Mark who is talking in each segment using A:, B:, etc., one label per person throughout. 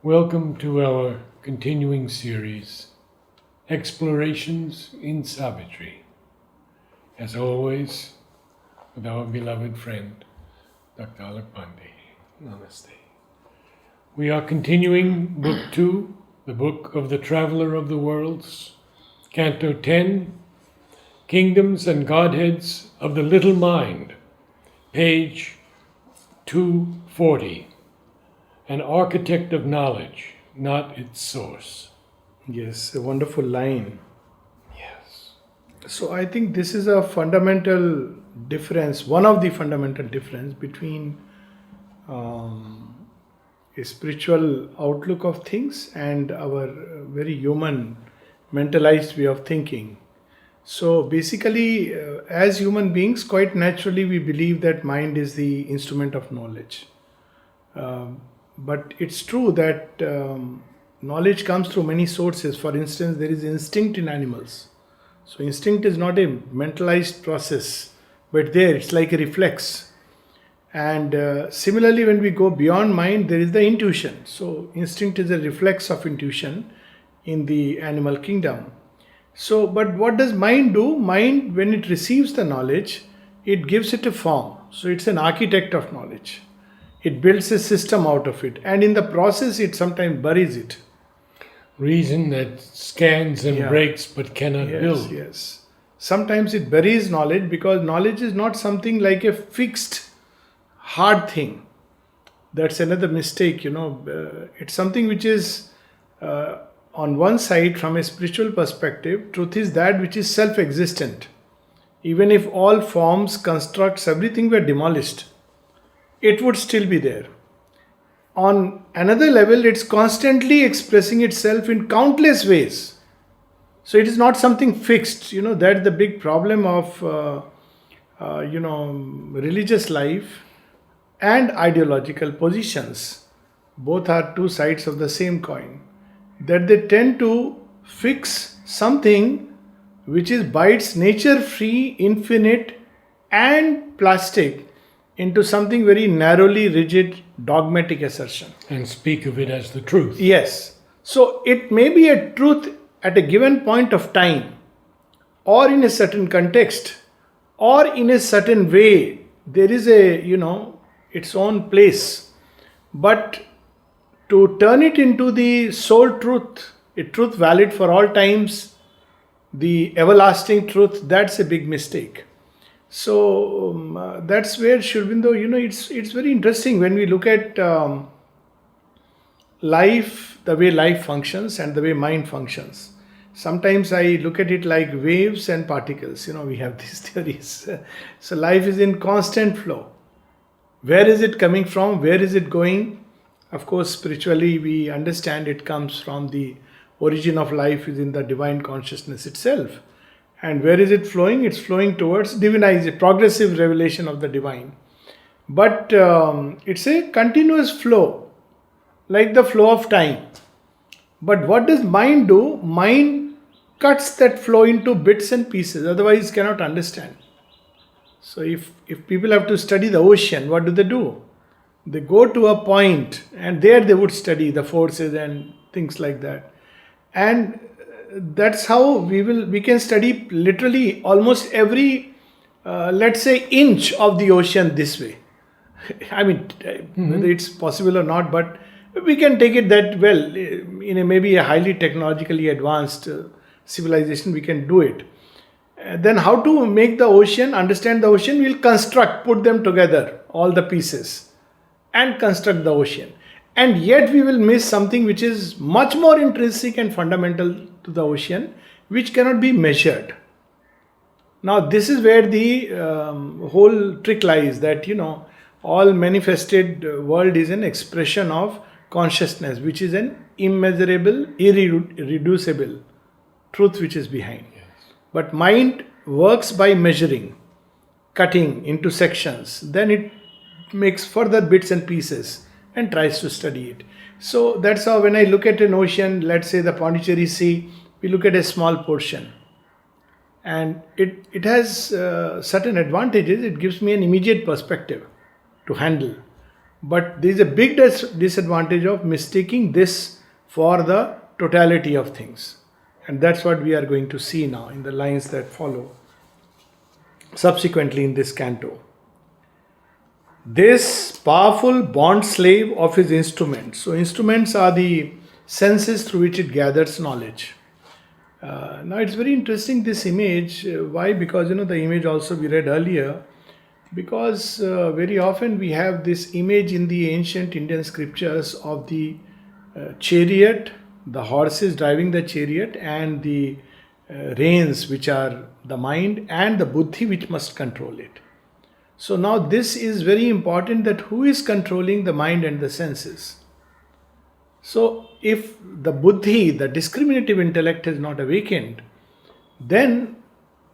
A: Welcome to our continuing series, Explorations in Savitri. As always, with our beloved friend, Dr. Alak Pandey. Namaste. We are continuing Book 2, the Book of the Traveler of the Worlds, Canto 10, Kingdoms and Godheads of the Little Mind, page 240. An architect of knowledge, not its source.
B: Yes, a wonderful line.
A: Yes.
B: So I think this is a fundamental difference, one of the fundamental difference between a spiritual outlook of things and our very human mentalized way of thinking. So basically, as human beings, quite naturally we believe that mind is the instrument of knowledge. But it's true that knowledge comes through many sources. For instance, there is instinct in animals. So instinct is not a mentalized process, but there it's like a reflex. And similarly, when we go beyond mind, there is the intuition. So instinct is a reflex of intuition in the animal kingdom. So, but what does mind do? Mind, when it receives the knowledge, it gives it a form. So it's an architect of knowledge. It builds a system out of it, and in the process it sometimes buries it.
A: Reason that scans and
B: Yeah.
A: breaks but cannot build.
B: Yes. Sometimes it buries knowledge because knowledge is not something like a fixed, hard thing. That's another mistake, it's something which is, on one side, from a spiritual perspective, truth is that which is self existent. Even if all forms, constructs, everything were demolished, it would still be there. On another level, it's constantly expressing itself in countless ways. So it is not something fixed. That's the big problem of religious life and ideological positions. Both are two sides of the same coin. That they tend to fix something which is by its nature free, infinite, and plastic into something very narrowly rigid, dogmatic assertion.
A: And speak of it as the truth.
B: Yes. So it may be a truth at a given point of time, or in a certain context, or in a certain way. There is its own place. But to turn it into the sole truth, a truth valid for all times, the everlasting truth, that's a big mistake. So that's where Sri Aurobindo, it's very interesting when we look at life, the way life functions and the way mind functions. Sometimes I look at it like waves and particles. We have these theories. So life is in constant flow. Where is it coming from? Where is it going? Of course, spiritually we understand it comes from the origin of life is in the divine consciousness itself. And where is it flowing? It's flowing towards divinization, progressive revelation of the divine. But it's a continuous flow, like the flow of time. But what does mind do? Mind cuts that flow into bits and pieces, otherwise cannot understand. So if people have to study the ocean, what do? They go to a point and there they would study the forces and things like that. And that's how we can study literally almost every, let's say, inch of the ocean this way. I mean, whether it's possible or not, but we can take it that well, in maybe a highly technologically advanced civilization, we can do it. Then how to make the ocean, understand the ocean, we'll put them together, all the pieces, and construct the ocean. And yet we will miss something which is much more intrinsic and fundamental to the ocean, which cannot be measured. Now this is where the whole trick lies, that all manifested world is an expression of consciousness, which is an immeasurable, irreducible truth which is behind.
A: Yes.
B: But mind works by measuring, cutting into sections, then it makes further bits and pieces and tries to study it. So that's how when I look at an ocean, let's say the Pondicherry Sea, we look at a small portion. And it has certain advantages. It gives me an immediate perspective to handle. But there is a big disadvantage of mistaking this for the totality of things. And that's what we are going to see now in the lines that follow subsequently in this canto. This powerful bond slave of his instruments. So, instruments are the senses through which it gathers knowledge. Now, it's very interesting this image. Why? Because the image also we read earlier. Because very often we have this image in the ancient Indian scriptures of the chariot, the horses driving the chariot, and the reins, which are the mind, and the buddhi, which must control it. So now this is very important, that who is controlling the mind and the senses. So if the buddhi, the discriminative intellect, is not awakened, then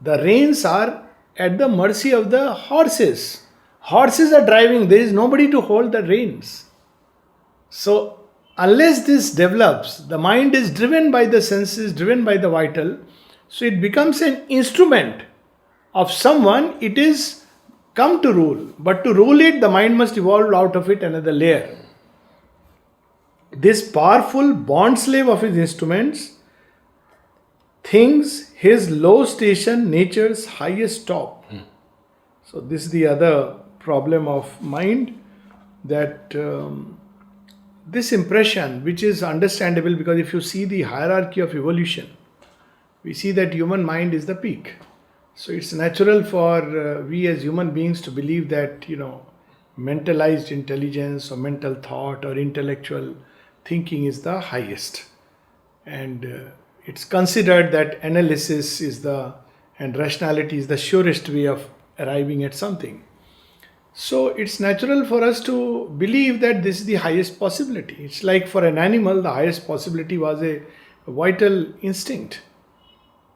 B: the reins are at the mercy of the horses. Horses are driving, there is nobody to hold the reins. So unless this develops, the mind is driven by the senses, driven by the vital, so it becomes an instrument of someone it is come to rule. But to rule it, the mind must evolve out of it another layer. This powerful bondslave of his instruments thinks his low station nature's highest top. So this is the other problem of mind, that this impression, which is understandable, because if you see the hierarchy of evolution, we see that human mind is the peak. So it's natural for we as human beings to believe that mentalized intelligence or mental thought or intellectual thinking is the highest, and it's considered that analysis is and rationality is the surest way of arriving at something. So it's natural for us to believe that this is the highest possibility. It's like for an animal, the highest possibility was a vital instinct.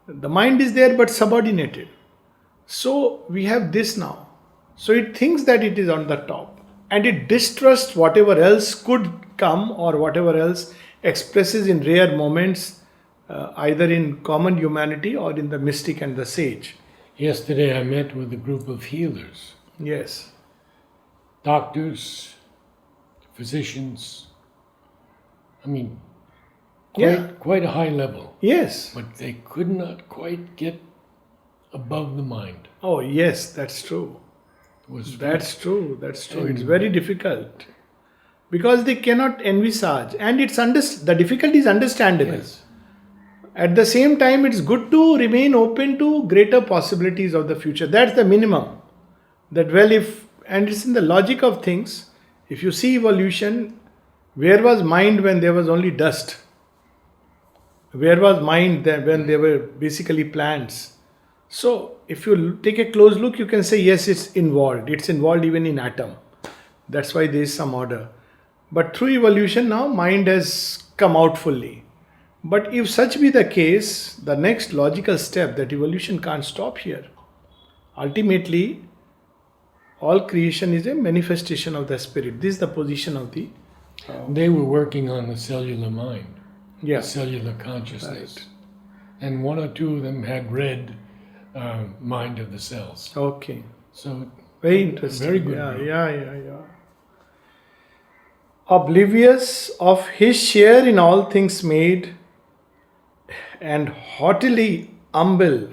B: The mind is there but subordinated. So we have this now. So it thinks that it is on the top, and it distrusts whatever else could come or whatever else expresses in rare moments, either in common humanity or in the mystic and the sage.
A: Yesterday I met with a group of healers.
B: Yes.
A: Doctors, physicians. I mean, quite a high level.
B: Yes.
A: But they could not quite get above the mind.
B: Oh, yes, that's true. That's true. It's very difficult. Because they cannot envisage. And the difficulty is understandable.
A: Yes.
B: At the same time, it's good to remain open to greater possibilities of the future. That's the minimum. And it's in the logic of things. If you see evolution, where was mind when there was only dust? Where was mind when there were basically plants? So, if you take a close look, you can say, yes, it's involved. It's involved even in atom. That's why there is some order. But through evolution now, mind has come out fully. But if such be the case, the next logical step, that evolution can't stop here. Ultimately, all creation is a manifestation of the spirit. This is the position of the...
A: They were working on the cellular mind,
B: the
A: cellular consciousness.
B: Right.
A: And one or two of them had read Mind of the Cells.
B: Okay.
A: So
B: very interesting.
A: Very good.
B: Yeah. Oblivious of his share in all things made, and haughtily humble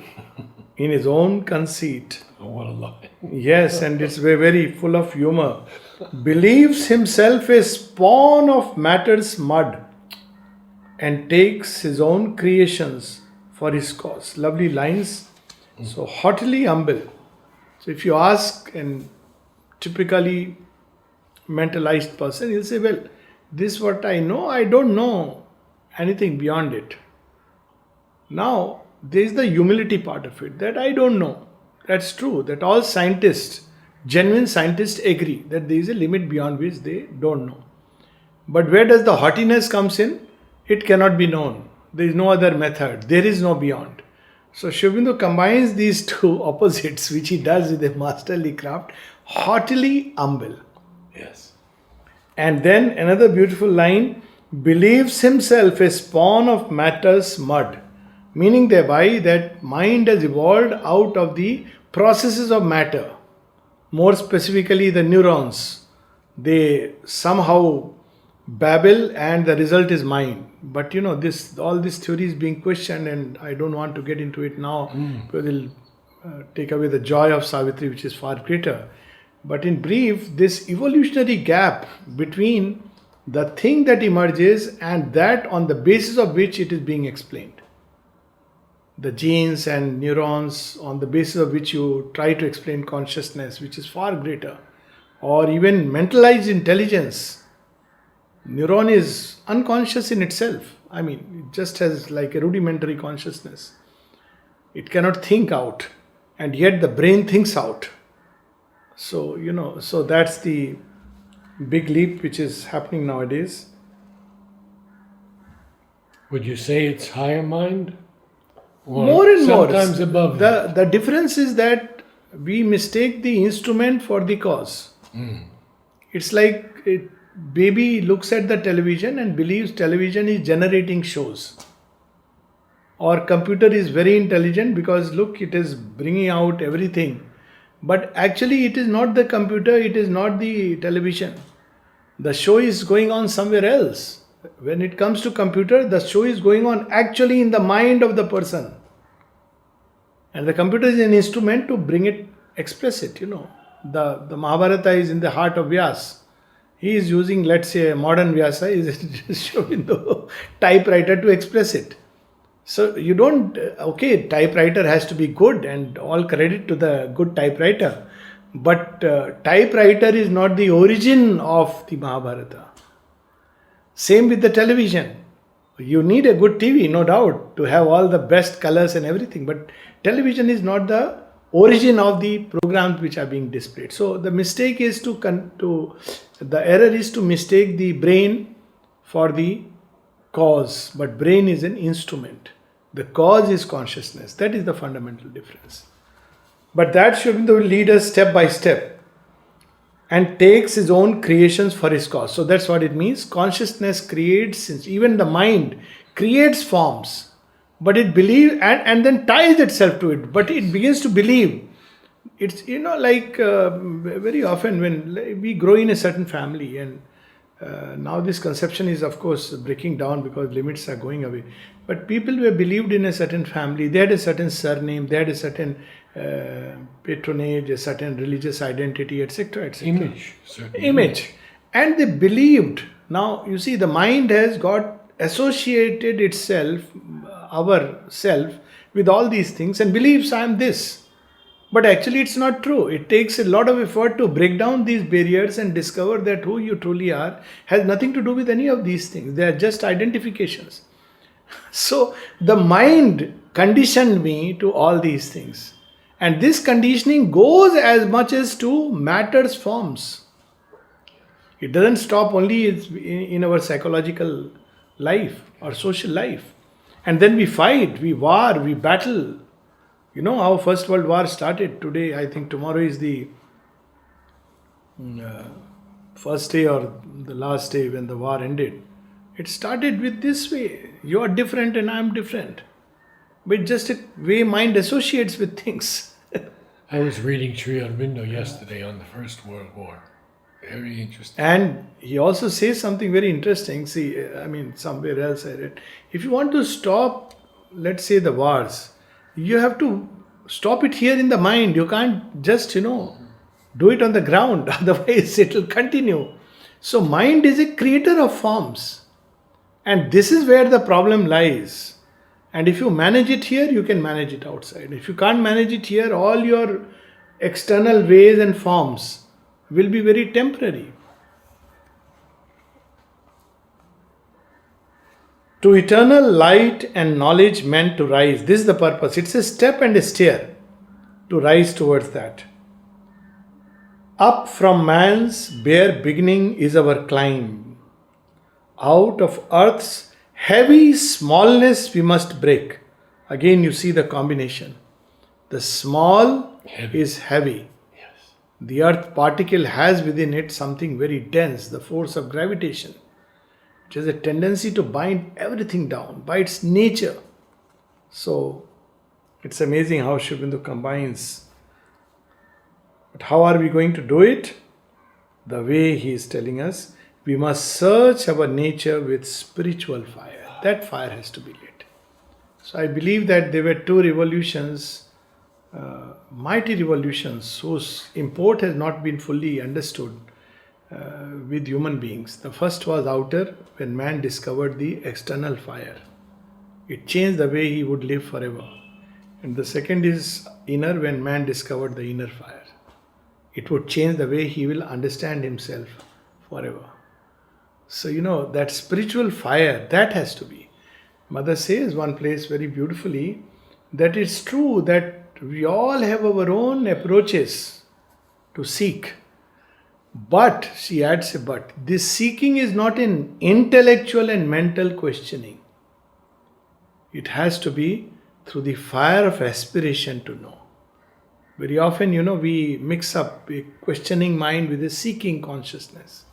B: in his own conceit.
A: Oh, what a lie.
B: Yes, and it's very full of humor. Believes himself a spawn of matter's mud, and takes his own creations for his cause. Lovely lines. So, haughtily humble. So, if you ask an typically mentalized person, he'll say, well, this is what I know, I don't know anything beyond it. Now, there is the humility part of it, that I don't know. That's true, that all scientists, genuine scientists, agree that there is a limit beyond which they don't know. But where does the haughtiness comes in? It cannot be known. There is no other method. There is no beyond. So Sri Aurobindo combines these two opposites, which he does with a masterly craft, haughtily humble.
A: Yes.
B: And then another beautiful line, believes himself a spawn of matter's mud, meaning thereby that mind has evolved out of the processes of matter, more specifically the neurons, They somehow babble and the result is mind. But this all this theory is being questioned, and I don't want to get into it now because it'll take away the joy of Savitri, which is far greater. But in brief, this evolutionary gap between the thing that emerges and that on the basis of which it is being explained, the genes and neurons on the basis of which you try to explain consciousness, which is far greater, or even mentalized intelligence. Neuron is unconscious in itself. I mean, it just has like a rudimentary consciousness. It cannot think out, and yet the brain thinks out. So that's the big leap which is happening nowadays.
A: Would you say it's higher mind? Or
B: More and more.
A: sometimes above that?
B: The difference is that we mistake the instrument for the cause. It's like a baby looks at the television and believes television is generating shows. Or computer is very intelligent because look, it is bringing out everything. But actually it is not the computer, it is not the television. The show is going on somewhere else. When it comes to computer, the show is going on actually in the mind of the person. And the computer is an instrument to bring it, express it, The Mahabharata is in the heart of Vyas. He is using, let's say, a modern Vyasa is showing the typewriter to express it. So you don't, typewriter has to be good and all credit to the good typewriter. But typewriter is not the origin of the Mahabharata. Same with the television. You need a good TV, no doubt, to have all the best colors and everything. But television is not the origin of the programs which are being displayed. So the mistake is the error is to mistake the brain for the cause. But brain is an instrument. The cause is consciousness. That is the fundamental difference. But that Sri will lead us step by step and takes his own creations for his cause. So that's what it means. Consciousness creates, even the mind creates forms, but it believes and then ties itself to it. But it begins to believe. It's, very often when we grow in a certain family, and now this conception is of course breaking down because limits are going away. But people were believed in a certain family, they had a certain surname, they had a certain patronage, a certain religious identity, etc. etc. Image. And they believed. Now, you see, the mind has got associated itself, our self, with all these things and believes I am this. But actually it's not true. It takes a lot of effort to break down these barriers and discover that who you truly are has nothing to do with any of these things. They are just identifications. So the mind conditioned me to all these things. And this conditioning goes as much as to matter's forms. It doesn't stop only in our psychological life or social life. And then we fight, we war, we battle. You know how First World War started. Today, I think tomorrow is the first day or the last day when the war ended. It started with this way. You are different and I am different. But just a way mind associates with things.
A: I was reading Sri Aurobindo yesterday on the First World War. Very interesting.
B: And he also says something very interesting. See, somewhere else I read. If you want to stop, let's say, the wars, you have to stop it here in the mind. You can't just, do it on the ground. Otherwise, it will continue. So, mind is a creator of forms. And this is where the problem lies. And if you manage it here, you can manage it outside. If you can't manage it here, all your external ways and forms will be very temporary. To eternal light and knowledge meant to rise. This is the purpose. It's a step and a stair to rise towards that. Up from man's bare beginning is our climb. Out of earth's heavy smallness we must break. Again you see the combination. The small is heavy.
A: Yes.
B: The earth particle has within it something very dense, the force of gravitation. It has a tendency to bind everything down by its nature. So it's amazing how Sri Aurobindo combines. But how are we going to do it? The way he is telling us, we must search our nature with spiritual fire. That fire has to be lit. So I believe that there were two revolutions, mighty revolutions, whose import has not been fully understood with human beings. The first was outer, when man discovered the external fire. It changed the way he would live forever. And the second is inner, when man discovered the inner fire. It would change the way he will understand himself forever. So, that spiritual fire, that has to be. Mother says one place very beautifully that it's true that we all have our own approaches to seek. But, she adds a but, this seeking is not an intellectual and mental questioning. It has to be through the fire of aspiration to know. Very often, we mix up a questioning mind with a seeking consciousness.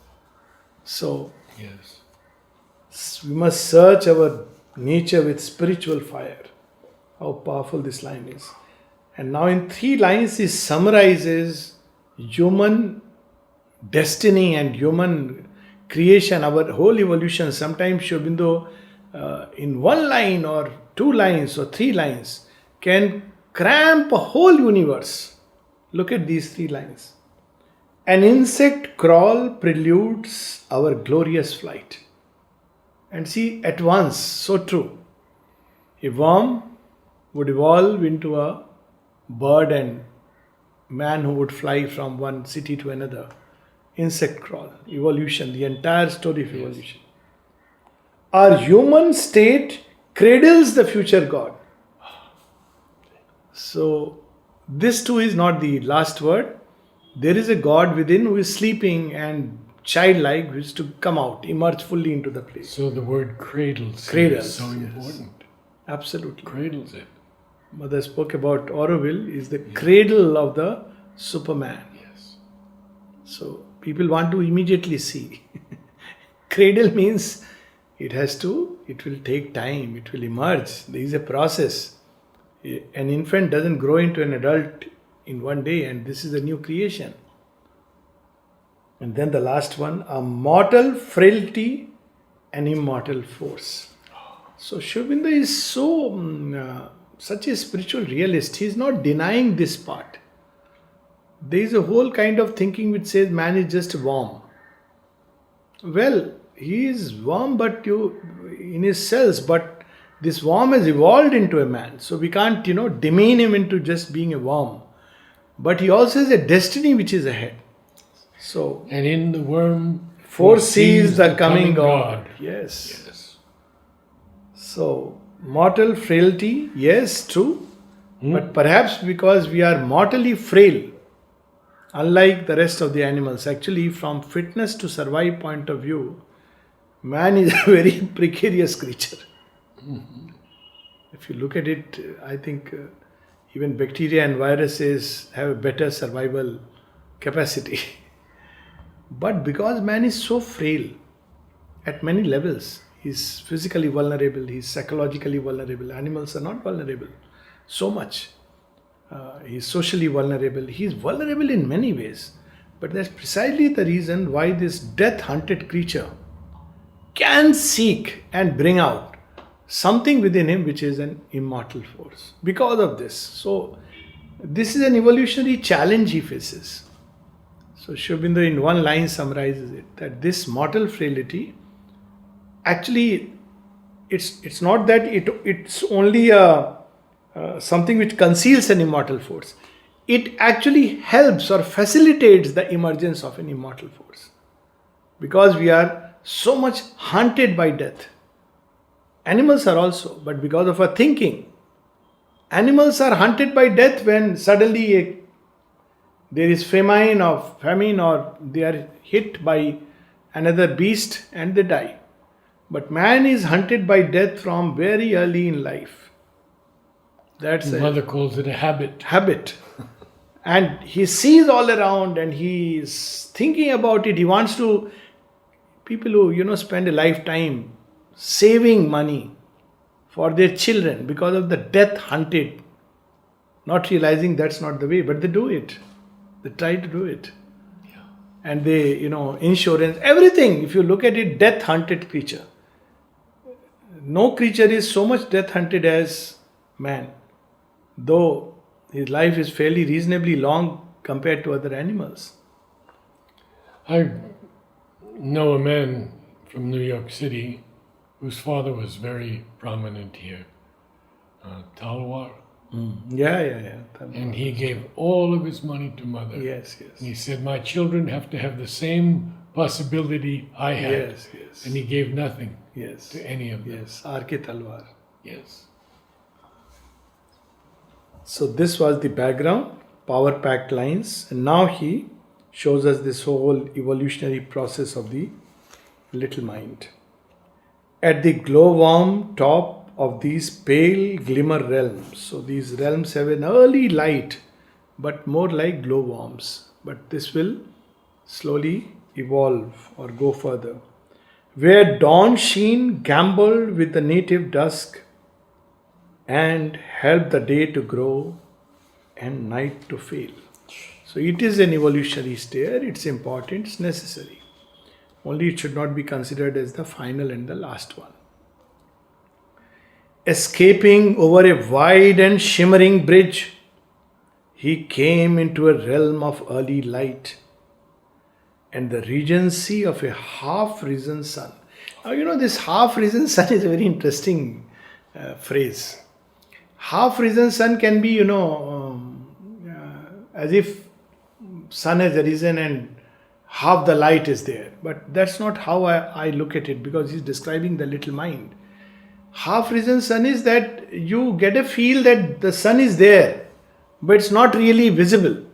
B: So,
A: Yes.
B: we must search our nature with spiritual fire. How powerful this line is. And now in 3 lines he summarizes human destiny and human creation, our whole evolution. Sometimes Sri Aurobindo in 1 line or 2 lines or 3 lines can cramp a whole universe. Look at these 3 lines. An insect crawl preludes our glorious flight. And see, at once, so true. A worm would evolve into a bird, and man who would fly from one city to another. Insect crawl, evolution, the entire story of evolution. Our human state cradles the future God. So, this too is not the last word. There is a God within who is sleeping and childlike, who is to come out, emerge fully into the place.
A: So the word cradles is so important.
B: Absolutely.
A: Cradles it.
B: Mother spoke about Auroville is the cradle of the Superman.
A: Yes.
B: So people want to immediately see. Cradle means it will take time, it will emerge. There is a process. An infant doesn't grow into an adult in one day, and this is a new creation. And then the last one, a mortal frailty and immortal force. So Sri Aurobindo is such a spiritual realist. He is not denying this part. There is a whole kind of thinking which says man is just warm. Well, he is warm but in his cells, but this worm has evolved into a man. So we can't, demean him into just being a worm. But he also has a destiny which is ahead. So,
A: and in the worm
B: foresees the coming God. Yes. So, mortal frailty, yes, true. But perhaps because we are mortally frail, unlike the rest of the animals. Actually, from fitness to survive point of view, man is a very precarious creature. If you look at it, I think even bacteria and viruses have a better survival capacity. But because man is so frail at many levels, he's physically vulnerable, he's psychologically vulnerable. Animals are not vulnerable so much. He's socially vulnerable. He's vulnerable in many ways. But that's precisely the reason why this death-hunted creature can seek and bring out something within him which is an immortal force. Because of this. So, this is an evolutionary challenge he faces. So, Sri Aurobindo in 1 line summarizes it, that this mortal frailty, actually, it's not that it's only something which conceals an immortal force. It actually helps or facilitates the emergence of an immortal force. Because we are so much hunted by death. Animals are also, but because of our thinking. Animals are hunted by death when suddenly there is famine or they are hit by another beast and they die. But man is hunted by death from very early in life. That's
A: Mother calls it a habit.
B: Habit. And he sees all around and he is thinking about it. He wants to, people who, spend a lifetime saving money for their children because of the death hunted, not realizing that's not the way, but they do it. They try to do it.
A: Yeah.
B: and they, insurance, everything. If you look at it, death hunted creature. No creature is so much death hunted as man, though his life is fairly reasonably long compared to other animals.
A: I know a man from New York City whose father was very prominent here, Talwar,
B: Yeah.
A: and he gave all of his money to mother.
B: Yes.
A: And he said, my children have to have the same possibility I had.
B: Yes.
A: And he gave nothing
B: Yes.
A: to any of them.
B: Yes. R.K. Talwar.
A: Yes.
B: So this was the background, power packed lines, and now he shows us this whole evolutionary process of the little mind. At the glowworm top of these pale glimmer realms. So these realms have an early light, but more like glowworms. But this will slowly evolve or go further. Where dawn-sheen gambolled with the native dusk and help the day to grow and night to fail. So it is an evolutionary stair, it's important, it's necessary. Only it should not be considered as the final and the last one. Escaping over a wide and shimmering bridge, he came into a realm of early light and the regency of a half-risen sun. Now, this half-risen sun is a very interesting phrase. Half-risen sun can be, as if sun has arisen and half the light is there. But that's not how I look at it, because he's describing the little mind. Half-risen sun is that you get a feel that the sun is there, but it's not really visible.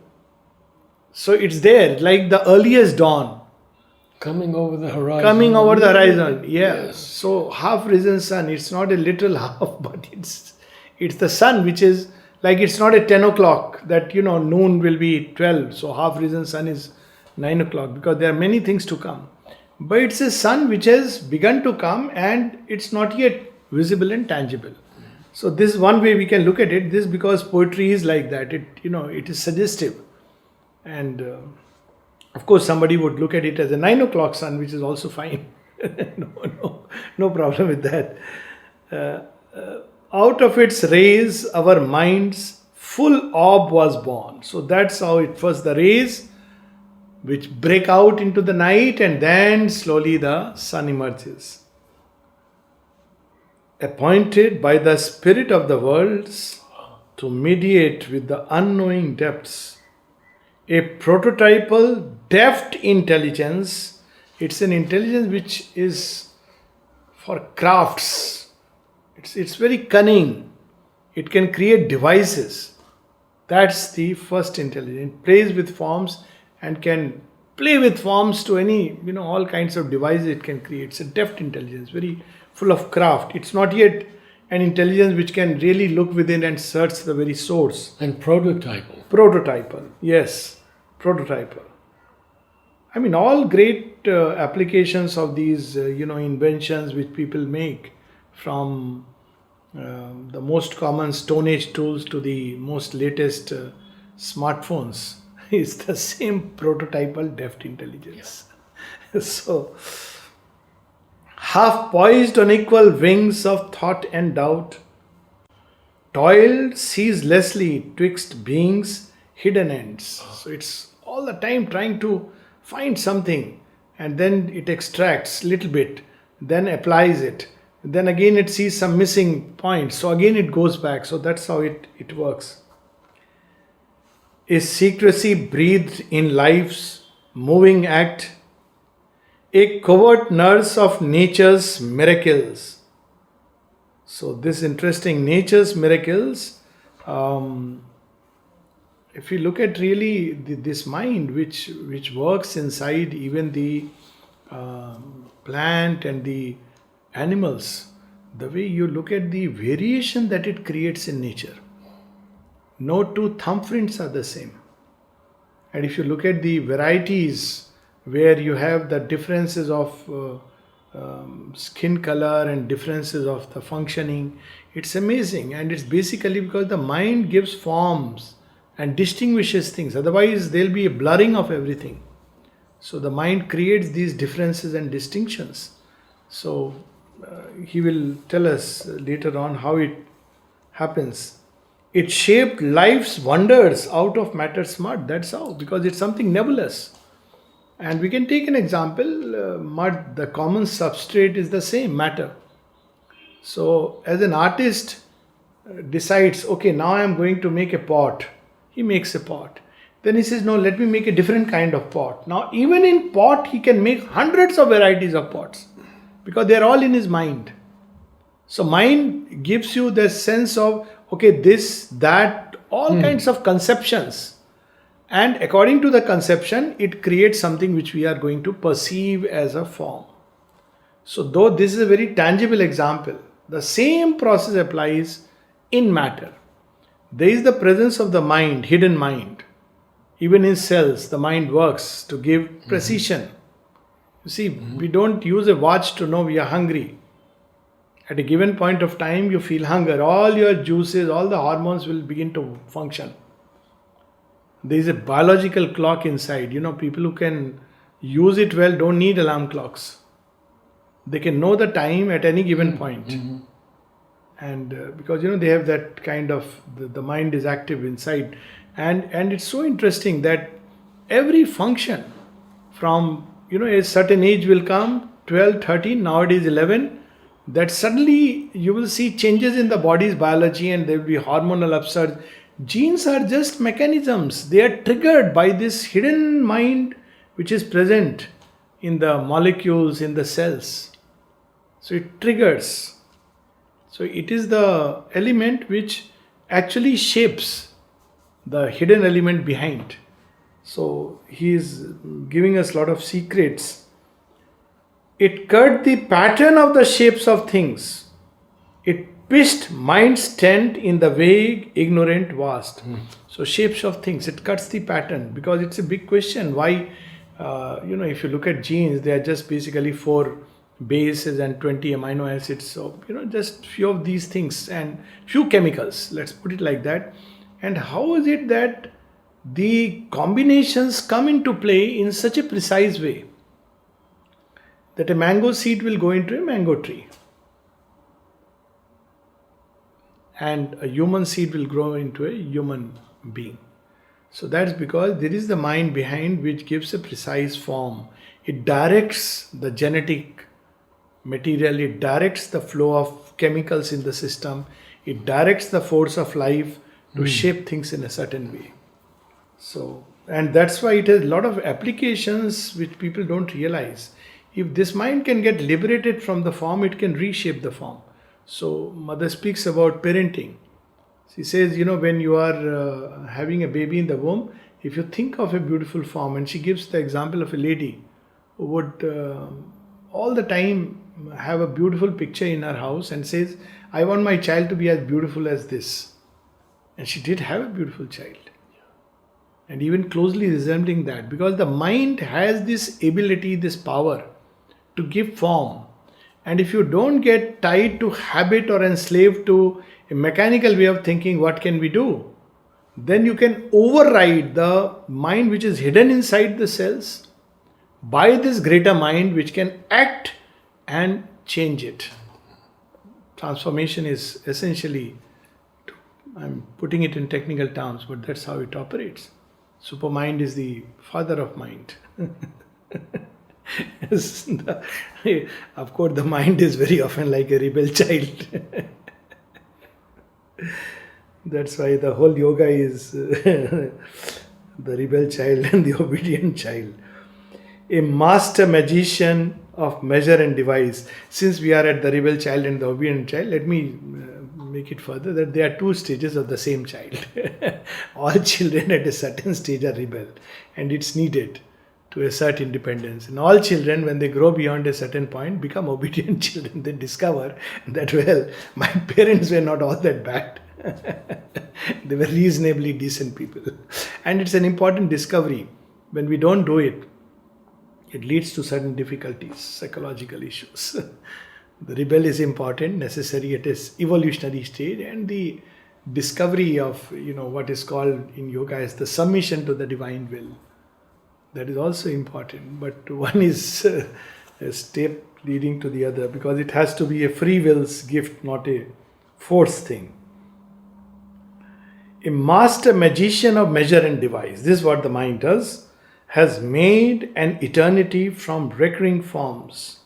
B: So it's there, like the earliest dawn.
A: Coming over the horizon.
B: Coming over the horizon, yeah.
A: Yes.
B: So half-risen sun, it's not a literal half, but it's the sun, which is like, it's not at 10 o'clock that, noon will be 12. So half-risen sun is 9 o'clock, because there are many things to come. But it's a sun which has begun to come and it's not yet visible and tangible. So this is one way we can look at it. This because poetry is like that. It is suggestive. And of course somebody would look at it as a 9 o'clock sun, which is also fine. No problem with that. Out of its rays, our mind's full orb was born. So that's how it was, the rays which break out into the night, and then slowly the sun emerges. Appointed by the spirit of the worlds to mediate with the unknowing depths, a prototypal deft intelligence. It's an intelligence which is for crafts. It's very cunning. It can create devices. That's the first intelligence. It plays with forms and can play with forms to any, all kinds of devices it can create. It's a deft intelligence, very full of craft. It's not yet an intelligence which can really look within and search the very source.
A: And prototypal.
B: Prototypal, yes, prototypal. All great applications of these, inventions which people make, from the most common Stone Age tools to the most latest smartphones, is the same prototypal deft intelligence. Yeah. So, half poised on equal wings of thought and doubt, toiled ceaselessly twixt beings' hidden ends. So it's all the time trying to find something, and then it extracts little bit, then applies it, then again it sees some missing points, so again it goes back. So that's how it works. A secrecy breathed in life's moving act, a covert nurse of nature's miracles. So this interesting nature's miracles, if you look at really this mind which works inside even the plant and the animals, the way you look at the variation that it creates in nature. No two thumbprints are the same. And if you look at the varieties where you have the differences of skin color and differences of the functioning, it's amazing. And it's basically because the mind gives forms and distinguishes things. Otherwise, there'll be a blurring of everything. So the mind creates these differences and distinctions. So he will tell us later on how it happens. It shaped life's wonders out of matter's mud. That's how, because it's something nebulous. And we can take an example, mud, the common substrate is the same, matter. So as an artist decides, okay, now I am going to make a pot, he makes a pot. Then he says, no, let me make a different kind of pot. Now even in pot, he can make hundreds of varieties of pots because they are all in his mind. So mind gives you the sense of, okay, this, that, all kinds of conceptions. And according to the conception, it creates something which we are going to perceive as a form. So though this is a very tangible example, the same process applies in matter. There is the presence of the mind, hidden mind. Even in cells, the mind works to give precision. You see, we don't use a watch to know we are hungry. At a given point of time, you feel hunger. All your juices, all the hormones will begin to function. There is a biological clock inside. People who can use it well don't need alarm clocks. They can know the time at any given point. And because they have that kind of, the mind is active inside. And it's so interesting that every function from, a certain age will come, 12, 13, nowadays 11, that suddenly you will see changes in the body's biology and there will be hormonal upsurge. Genes are just mechanisms. They are triggered by this hidden mind which is present in the molecules, in the cells. So it triggers. So it is the element which actually shapes the hidden element behind. So he is giving us a lot of secrets. It cut the pattern of the shapes of things. It pitched mind's tent in the vague, ignorant, vast. So shapes of things, it cuts the pattern because it's a big question. Why, if you look at genes, they are just basically 4 bases and 20 amino acids. So, just few of these things and few chemicals, let's put it like that. And how is it that the combinations come into play in such a precise way that a mango seed will go into a mango tree and a human seed will grow into a human being? So that's because there is the mind behind which gives a precise form. It directs the genetic material, it directs the flow of chemicals in the system, it directs the force of life to shape things in a certain way. So, and that's why it has a lot of applications which people don't realize. If this mind can get liberated from the form, it can reshape the form. So, Mother speaks about parenting. She says, when you are having a baby in the womb, if you think of a beautiful form, and she gives the example of a lady who would all the time have a beautiful picture in her house and says, I want my child to be as beautiful as this. And she did have a beautiful child. And even closely resembling that, because the mind has this ability, this power to give form. And if you don't get tied to habit or enslaved to a mechanical way of thinking, what can we do? Then you can override the mind which is hidden inside the cells by this greater mind which can act and change it. Transformation is essentially, I'm putting it in technical terms, but that's how it operates. Supermind is the father of mind. Of course, the mind is very often like a rebel child. That's why the whole yoga is the rebel child and the obedient child. A master magician of measure and device. Since we are at the rebel child and the obedient child, let me make it further that there are 2 stages of the same child. All children at a certain stage are rebel, and it's needed to assert independence. And all children, when they grow beyond a certain point, become obedient children. They discover that, well, my parents were not all that bad. They were reasonably decent people. And it's an important discovery. When we don't do it, it leads to certain difficulties, psychological issues. The rebel is important, necessary at its evolutionary stage, and the discovery of what is called in yoga as the submission to the divine will. That is also important, but one is a step leading to the other, because it has to be a free will's gift, not a forced thing. A master magician of measure and device, this is what the mind does, has made an eternity from recurring forms,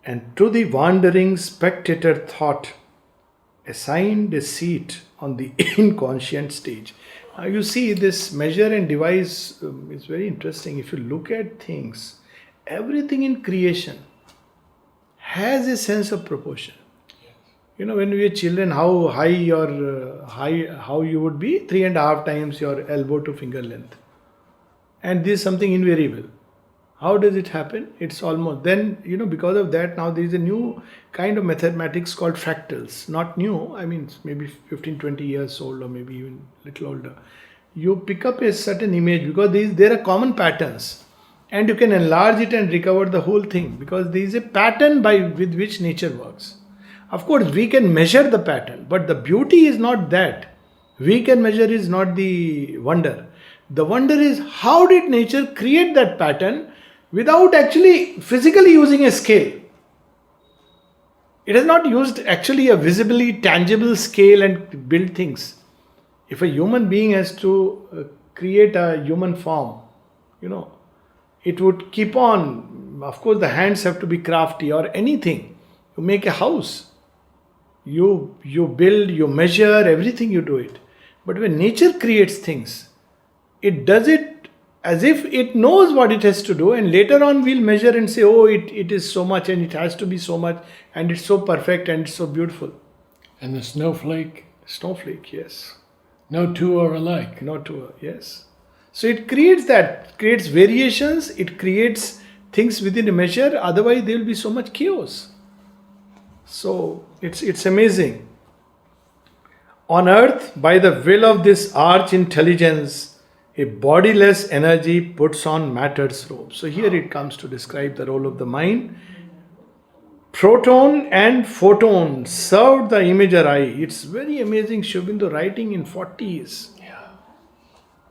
B: and to the wandering spectator thought assigned a seat on the inconscient stage. Now you see, this measure and device is very interesting. If you look at things, everything in creation has a sense of proportion. You know, when we were children, how high how you would be 3.5 times your elbow to finger length, and this is something invariable. How does it happen? It's almost then, because of that, now there is a new kind of mathematics called fractals. Not new, I mean, maybe 15-20 years old, or maybe even a little older. You pick up a certain image because there are common patterns, and you can enlarge it and recover the whole thing, because there is a pattern with which nature works. Of course, we can measure the pattern, but the beauty is not that. We can measure is not the wonder. The wonder is, how did nature create that pattern without actually physically using a scale? It has not used actually a visibly tangible scale and build things. If a human being has to create a human form, it would keep on. Of course, the hands have to be crafty, or anything. You make a house. You build, you measure, everything you do it. But when nature creates things, it does it as if it knows what it has to do, and later on we'll measure and say, oh, it is so much, and it has to be so much, and it's so perfect, and it's so beautiful.
A: And the snowflake?
B: Snowflake, yes.
A: No two are alike.
B: No two are, yes. So it creates variations, it creates things within a measure, otherwise there will be so much chaos. So it's amazing. On earth, by the will of this arch intelligence, a bodiless energy puts on matter's robe. So here it comes to describe the role of the mind. Proton and photon served the imager eye. It's very amazing. Sri Aurobindo writing in 40s.
A: Yeah.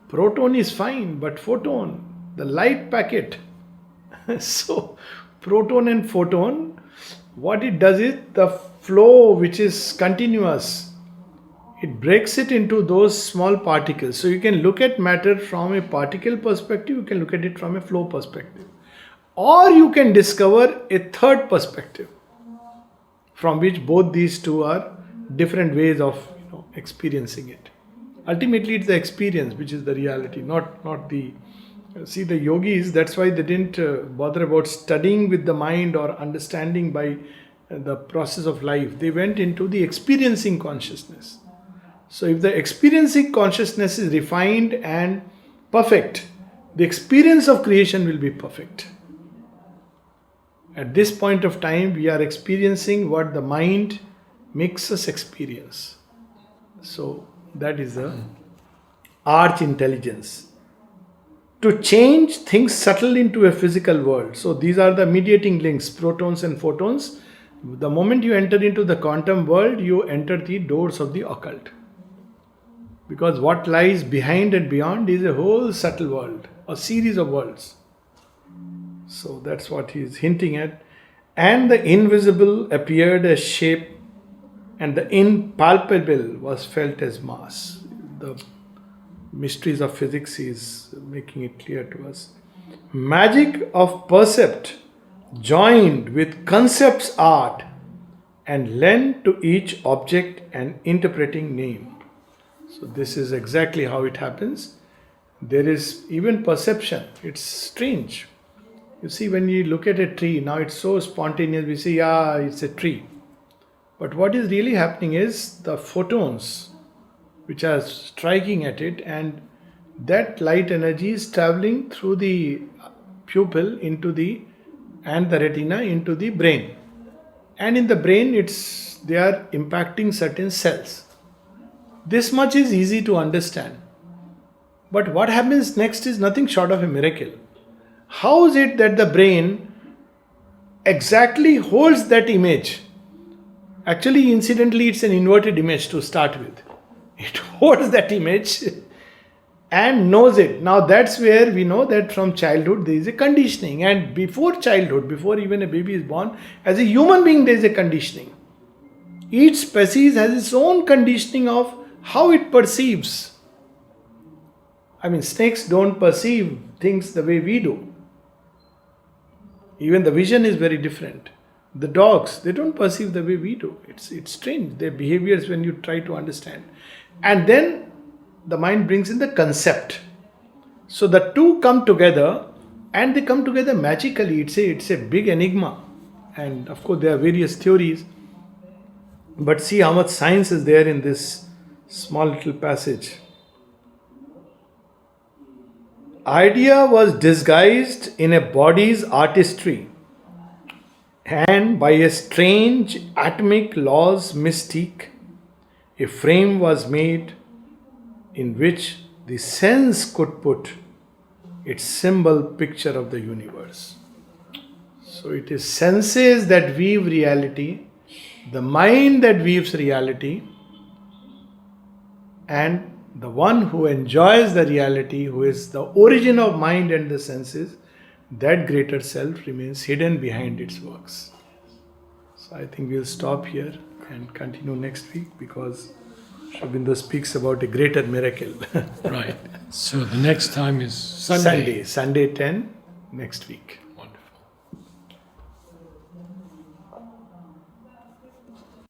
B: Proton is fine, but photon, the light packet. So proton and photon, what it does is, the flow which is continuous, it breaks it into those small particles. So you can look at matter from a particle perspective, you can look at it from a flow perspective. Or you can discover a third perspective, from which both these two are different ways of experiencing it. Ultimately, it's the experience which is the reality, not the... See, the yogis, that's why they didn't bother about studying with the mind or understanding by the process of life. They went into the experiencing consciousness. So if the experiencing consciousness is refined and perfect, the experience of creation will be perfect. At this point of time, we are experiencing what the mind makes us experience. So that is the arch intelligence. To change things subtle into a physical world. So these are the mediating links, protons and photons. The moment you enter into the quantum world, you enter the doors of the occult. Because what lies behind and beyond is a whole subtle world, a series of worlds. So that's what he is hinting at. And the invisible appeared as shape, and the impalpable was felt as mass. The mysteries of physics is making it clear to us. Magic of percept joined with concept's art and lent to each object an interpreting name. So this is exactly how it happens. There is even perception. It's strange. You see, when you look at a tree, now it's so spontaneous, we say, yeah, it's a tree. But what is really happening is the photons which are striking at it, and that light energy is traveling through the pupil and the retina into the brain. And in the brain, they are impacting certain cells. This much is easy to understand. But what happens next is nothing short of a miracle. How is it that the brain exactly holds that image? Actually, incidentally, it's an inverted image to start with. It holds that image and knows it. Now that's where we know that from childhood there is a conditioning, and before childhood, before even a baby is born, as a human being there is a conditioning. Each species has its own conditioning of how it perceives. I mean, snakes don't perceive things the way we do. Even the vision is very different. The dogs, they don't perceive the way we do. It's strange, their behaviors when you try to understand. And then the mind brings in the concept. So the two come together, and they come together magically. It's a big enigma. And of course there are various theories. But see how much science is there in this small little passage. Idea was disguised in a body's artistry, and by a strange atomic law's mystique, a frame was made in which the sense could put its symbol picture of the universe. So it is senses that weave reality, the mind that weaves reality, and the one who enjoys the reality, who is the origin of mind and the senses, that greater self remains hidden behind its works. So I think we'll stop here and continue next week, because Shobinda speaks about a greater miracle.
A: Right. So the next time is Sunday.
B: Sunday 10 next week.